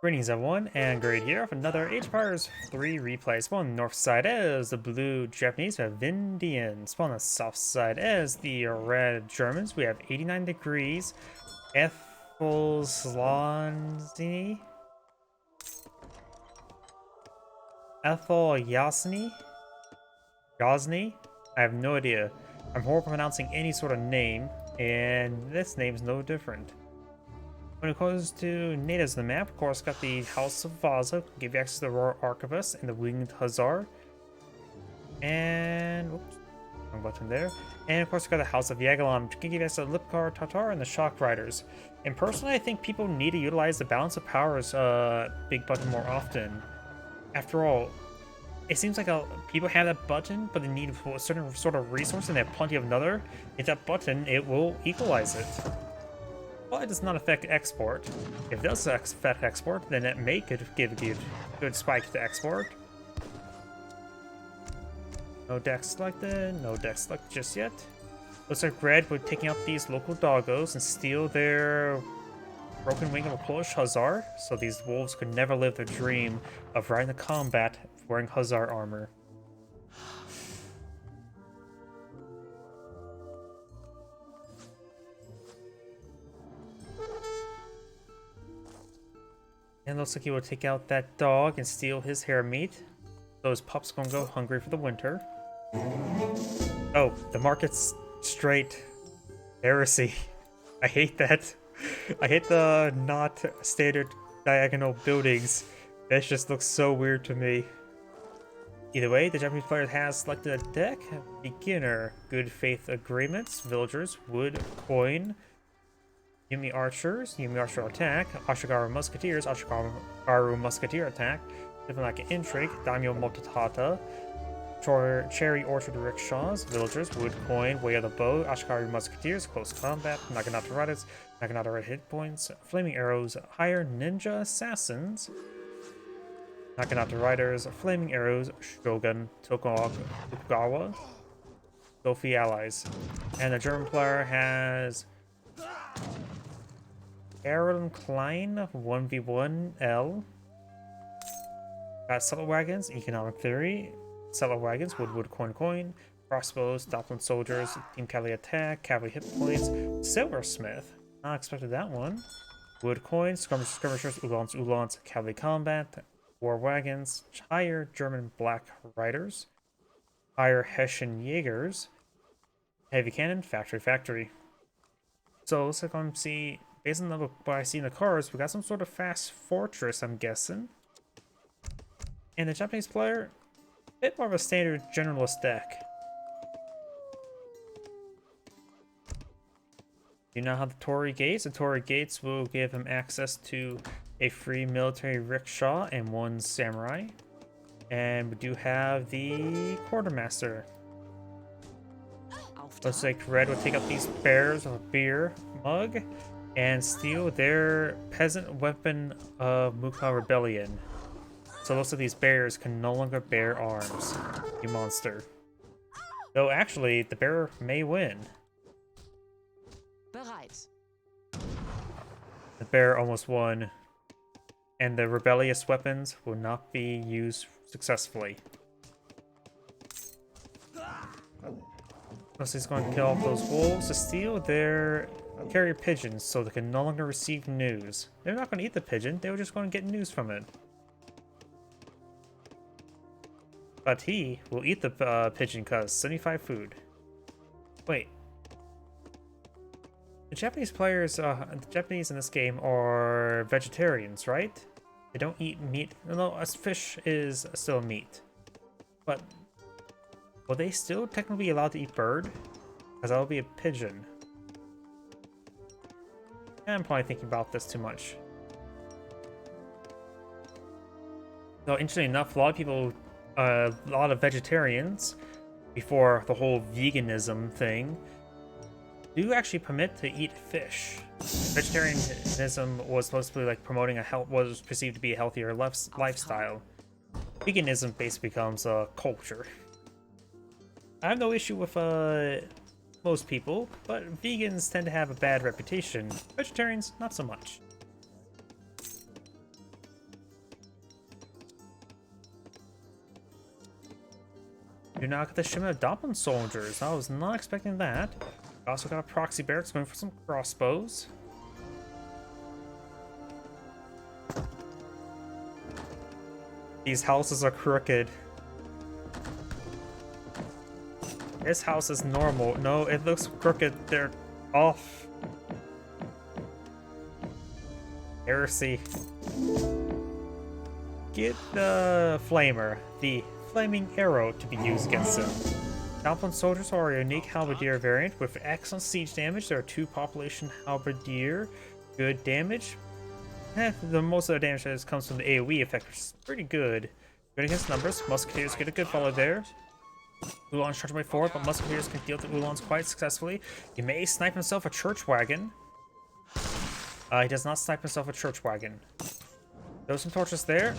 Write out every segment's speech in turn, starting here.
Greetings everyone, and great here with another Age of Empires 3 replay. Spawn on the north side as the blue Japanese, we have Vindian. Spawn on the south side as the red Germans, we have 89 degrees. Æthelyasni? Æthelyasni? Yasni? I have no idea. I'm horrible pronouncing any sort of name, and this name is no different. When it comes to natives on the map, of course, got the House of Vaza, give you access to the Royal Archivist and the Winged Hussar. And, oops, wrong button there. And of course, we got the House of Yagalon, which can give you access to the Lipkar Tatar and the Shock Riders. And personally, I think people need to utilize the Balance of Powers big button more often. After all, it seems like people have that button, but they need a certain sort of resource and they have plenty of another. Hit that button, it will equalize it. Well, it does not affect export. If it does affect export, then it may give a good spike to export. No deck selected, no deck selected just yet. Looks like red would taking out these local doggos and steal their broken wing of a Polish Hussar, so these wolves could never live their dream of riding the combat wearing Hussar armor. And looks like he will take out that dog and steal his hair meat. So his pup's gonna go hungry for the winter. Oh, the market's straight heresy. I hate that. I hate the not standard diagonal buildings. That just looks so weird to me. Either way, the Japanese player has selected a deck. Beginner, Good Faith Agreements, Villagers, Wood, Coin, Yumi Archers, Yumi Archer Attack, Ashikaru Musketeers, Ashikaru Musketeer Attack, Diplomatic Intrigue, Daimyo Motatata, Cherry Orchard Rickshaws, Villagers, Wood Coin, Way of the Bow, Ashikaru Musketeers, Close Combat, Naginata Riders, Naginata Red Hit Points, Flaming Arrows, Higher Ninja Assassins, Naginata Riders, Flaming Arrows, Shogun, Tokugawa, Sophie Allies. And the German player has Aaron Klein, 1v1L. Got Settle Wagons, Economic Theory. Settle Wagons, Wood Coin, Crossbows, Doppelin Soldiers, Team Cavalry Attack, Cavalry Hit Points, Silversmith. Not expected that one. Wood Coin, Skirmishers, Uhlans, Cavalry Combat, War Wagons, Higher German Black Riders, Higher Hessian Jaegers, Heavy Cannon, Factory. So looks like I'm seeing, based on what I see in the cards, we got some sort of fast fortress, I'm guessing. And the Japanese player, a bit more of a standard generalist deck. Do now have the Torii Gates. The Torii Gates will give him access to a free military rickshaw and 1 samurai. And we do have the Quartermaster. Looks like red will take up these bears of a beer mug and steal their peasant weapon of Muka Rebellion. So looks like these bears can no longer bear arms. You monster. Though actually, the bear may win. Bereit. The bear almost won. And the rebellious weapons will not be used successfully. So he's going to kill off those wolves to steal their carrier pigeons so they can no longer receive news. They're not going to eat the pigeon, they were just going to get news from it. But he will eat the pigeon because 75 food. Wait. The Japanese players, the Japanese in this game are vegetarians, right? They don't eat meat. No, fish is still meat. But will they still technically be allowed to eat bird? Because that will be a pigeon. I'm probably thinking about this too much. So interesting enough, a lot of people, a lot of vegetarians, before the whole veganism thing, do actually permit to eat fish. Vegetarianism was supposed to be like promoting was perceived to be a healthier lifestyle. Veganism basically becomes a culture. I have no issue with most people, but vegans tend to have a bad reputation. Vegetarians, not so much. Do not get the shipment of Dumpling soldiers. I was not expecting that. Also got a proxy barracks going for some crossbows. These houses are crooked. This house is normal. No, it looks crooked. They're off. Heresy. Get the flamer, the flaming arrow, to be used against them. Dumpling soldiers are a unique halberdier variant with excellent siege damage. There are 2 population halberdier. Good damage. The most of the damage that comes from the AoE effect, which is pretty good. Good against numbers. Musketeers get a good follow there. Uhlans charge away forward, but Musketeers can deal to Uhlans quite successfully. He may snipe himself a church wagon. He does not snipe himself a church wagon. Throw some torches there.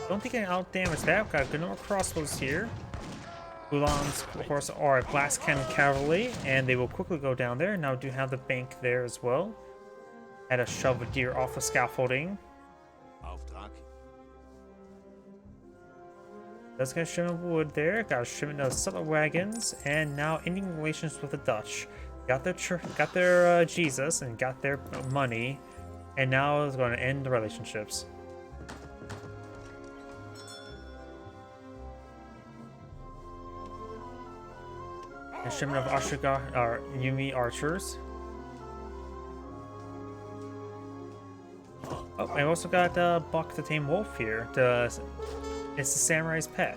Don't think I can out-damage that. Got a good number of crossbows here. Uhlans, of course, are glass cannon cavalry, and they will quickly go down there. Now do have the bank there as well. Had a shove a deer off the scaffolding. Let's get a shipment of wood there. Got a shipment of settler wagons, and now ending relations with the Dutch. Got their Jesus and got their money, and now it's going to end the relationships. A shipment of Ashiga or Yumi archers. Oh, I also got Buck the Tame Wolf here. It's the samurai's pet.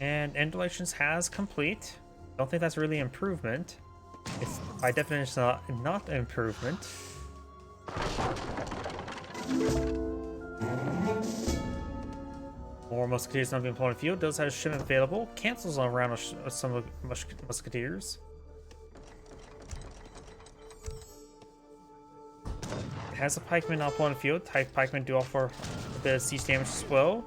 And end relations has complete. Don't think that's really improvement. It's by definition not improvement. More musketeers not being employed in the field. Does have a shipment available. Cancels on a round of some musketeers. Has a pikeman up on the field. Type pikemen do offer a bit of siege damage as well.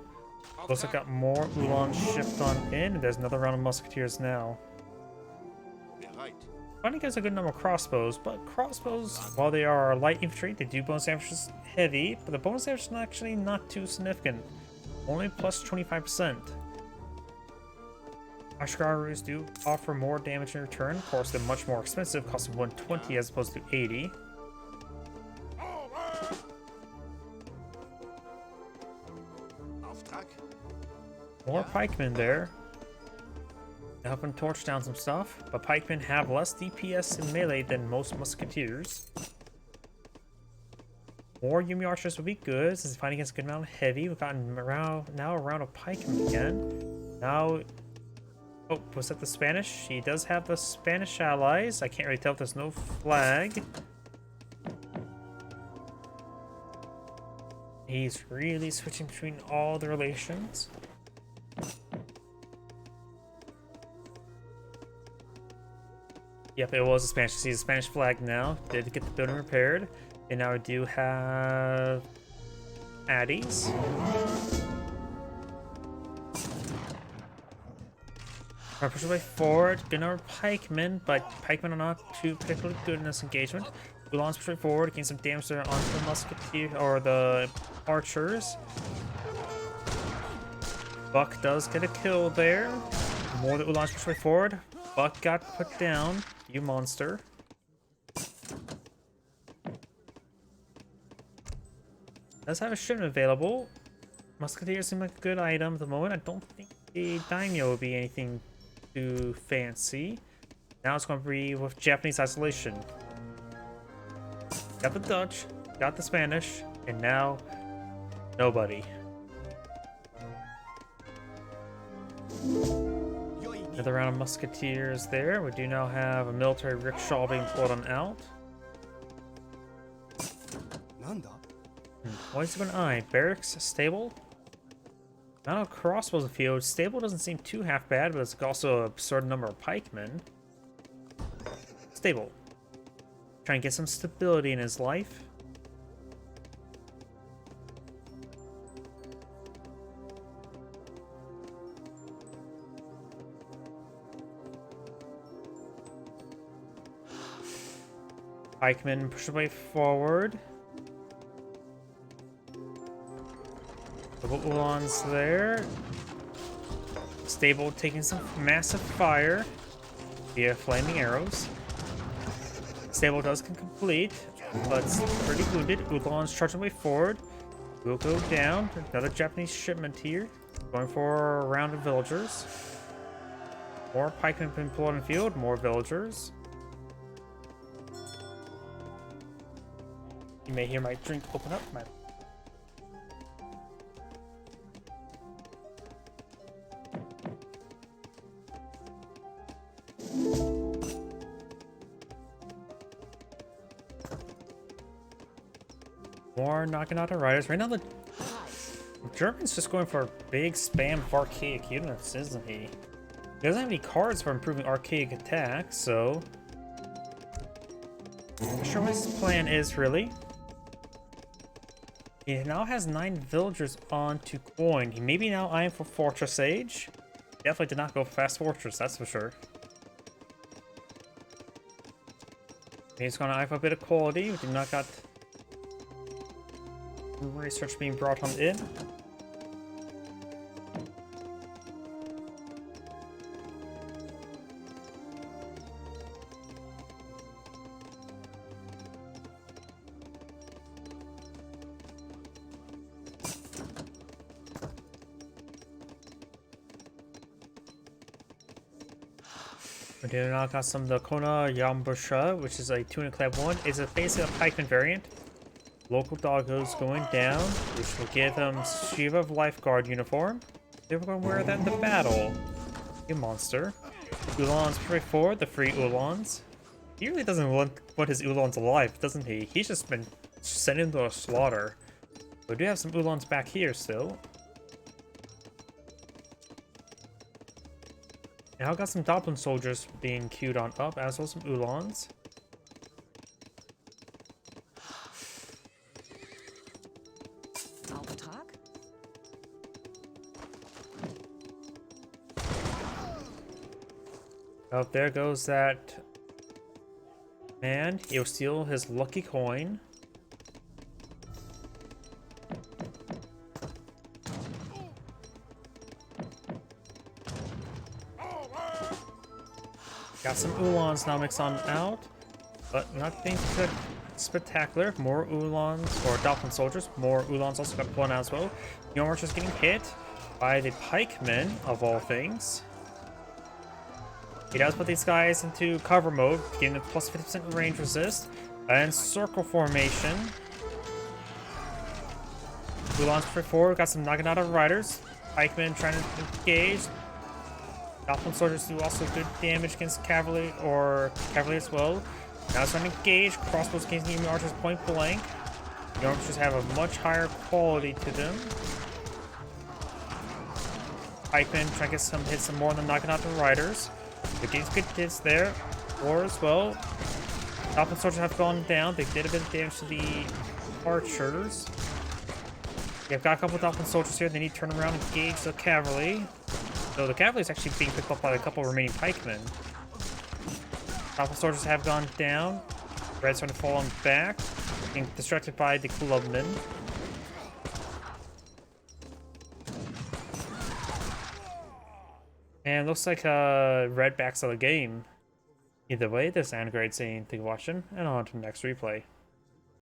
Also got more Uhlans shipped on in, and there's another round of musketeers now. Finding gets a good number of crossbows, but crossbows, while they are light infantry, they do bonus damage heavy, but the bonus damage is actually not too significant. Only plus 25%. Ashgarus do offer more damage in return. Of course, they're much more expensive, costing 120 as opposed to 80. More pikemen there. Helping torch down some stuff, but pikemen have less DPS in melee than most musketeers. More Yumi archers would be good, since fighting against a good amount of heavy. We've gotten now a round of pikemen again. Now, oh, was that the Spanish? He does have the Spanish allies. I can't really tell if there's no flag. He's really switching between all the relations. Yep, it was a Spanish. See the Spanish flag now. Did get the building repaired. And now we do have Addies. Our push away forward. Good number of pikemen, but pikemen are not too particularly good in this engagement. Uhlans push forward, gain some damage there onto the musketeer or the archers. Buck does get a kill there. More the Uhlans push forward. Buck got put down. You monster. Does have a shipment available. Musketeers seem like a good item at the moment. I don't think the daimyo will be anything too fancy. Now it's going to be with Japanese isolation. Got the Dutch, got the Spanish, and now nobody. Another round of musketeers there. We do now have a military rickshaw being pulled on out. Why is it an eye? Barracks, stable. Amount of crossbows in the field. Stable doesn't seem too half bad, but it's also a certain number of pikemen. Stable. Trying to get some stability in his life. Pikemen push away forward. Couple Ulans there. Stable taking some massive fire via flaming arrows. Stable does complete, but it's pretty wounded. Ulan's charging way forward. We'll go down. Another Japanese shipment here. Going for a round of villagers. More pikemen been pulled in the field. More villagers. You may hear my drink open up. More knocking out the riders. Right now the German's just going for a big spam of archaic units, isn't he? He doesn't have any cards for improving archaic attack, so... I'm not sure what his plan is, really. He now has 9 villagers on to coin. He may be now eyeing for Fortress Age. Definitely did not go Fast Fortress, that's for sure. He's gonna eye for a bit of quality. We did not got research being brought on in. We do now got some Dakona Yambusha, which is a tunic clad 1. It's basically a pikeman variant. Local doggos going down, which will give them Shiva of Lifeguard uniform. They were going to wear that in the battle. You monster. Ulan's pretty forward, the free Ulans. He really doesn't want his Ulans alive, doesn't he? He's just been sending them to a slaughter. We do have some Ulans back here still. Now got some Doblin soldiers being queued on up, as well as some Ulans. Oh, there goes that man. He'll steal his lucky coin. Got some Ulans now mixed on out, but nothing spectacular. More Ulans, or Dolphin soldiers. More Ulans also got blown out as well. Yormarch just getting hit by the pikemen, of all things. He does put these guys into cover mode, giving them plus 50% range resist, and circle formation. Ulans for forward, got some Naginata riders. Pikemen trying to engage. Dolphin soldiers do also good damage against cavalry, or cavalry as well. Now it's trying to engage. Crossbows against the archers point blank. The archers have a much higher quality to them. Pikemen trying to get some hits, some more than knocking out the riders. They're getting good hits there. Or as well. Dolphin soldiers have gone down. They did a bit of damage to the archers. They've got a couple of Dolphin soldiers here. They need to turn around and engage the cavalry. So the cavalry is actually being picked up by a couple remaining pikemen. Dolphin soldiers have gone down. Red's starting to fall on back. Being distracted by the clubmen. And looks like red backs of the game. Either way, this is Anne Grade saying thank you for watching, and on to the next replay.